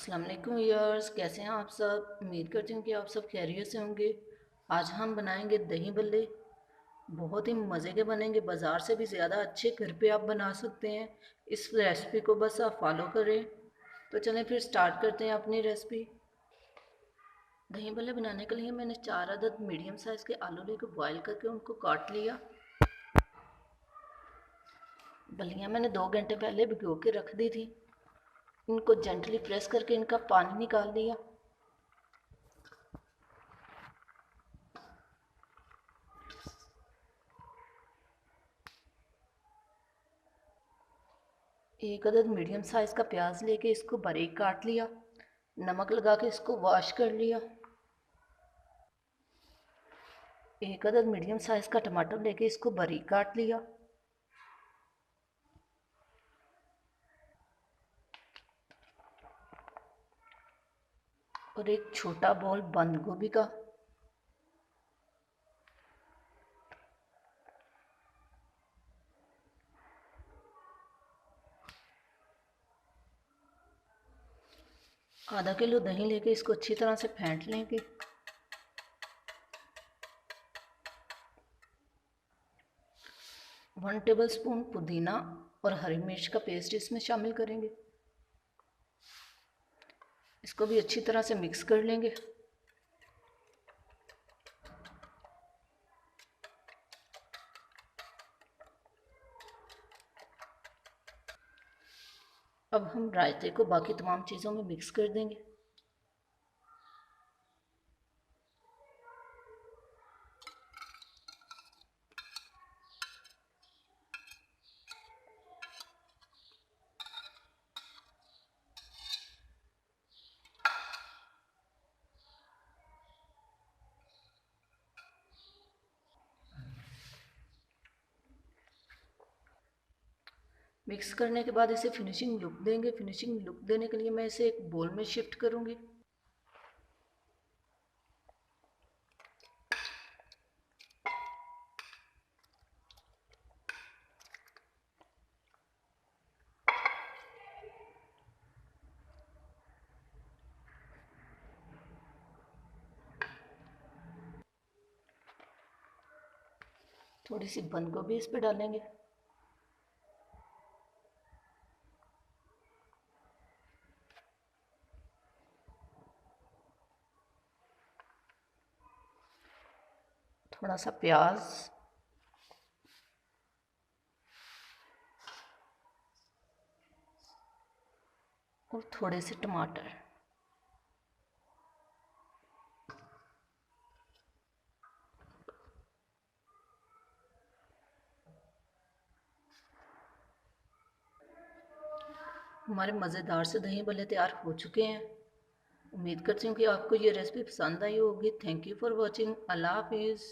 अस्सलाम वालेकुम व्यूअर्स, कैसे हैं आप सब। उम्मीद करती हूँ कि आप सब खैरियत से होंगे। आज हम बनाएंगे दही बल्ले। बहुत ही मज़े के बनेंगे, बाज़ार से भी ज़्यादा अच्छे घर पे आप बना सकते हैं। इस रेसिपी को बस आप फॉलो करें। तो चलें फिर स्टार्ट करते हैं अपनी रेसिपी। दही बल्ले बनाने के लिए मैंने 4 अदद मीडियम साइज़ के आलू लेकर बॉयल करके उनको काट लिया। बल्लियाँ मैंने 2 घंटे पहले भिगो के रख दी थी। इनको जेंटली प्रेस करके इनका पानी निकाल लिया। एक अदद मीडियम साइज़ का प्याज लेके इसको बारीक काट लिया। नमक लगा के इसको वॉश कर लिया। एक अदद मीडियम साइज़ का टमाटर लेके इसको बारीक काट लिया। और एक छोटा बॉल बंद गोभी का। आधा किलो दही लेके इसको अच्छी तरह से फेंट लेंगे। वन टेबल स्पून पुदीना और हरी मिर्च का पेस्ट इसमें शामिल करेंगे। इसको भी अच्छी तरह से मिक्स कर लेंगे। अब हम रायते को बाकी तमाम चीज़ों में मिक्स कर देंगे। मिक्स करने के बाद इसे फिनिशिंग लुक देंगे। फिनिशिंग लुक देने के लिए मैं इसे एक बोल में शिफ्ट करूँगी। थोड़ी सी बंद गोभी इस पर डालेंगे। थोड़ा सा प्याज और थोड़े से टमाटर। हमारे मज़ेदार से दही भल्ले तैयार हो चुके हैं। उम्मीद करती हूँ कि आपको ये रेसिपी पसंद आई होगी। Thank you for watching. अल्लाह हाफिज़।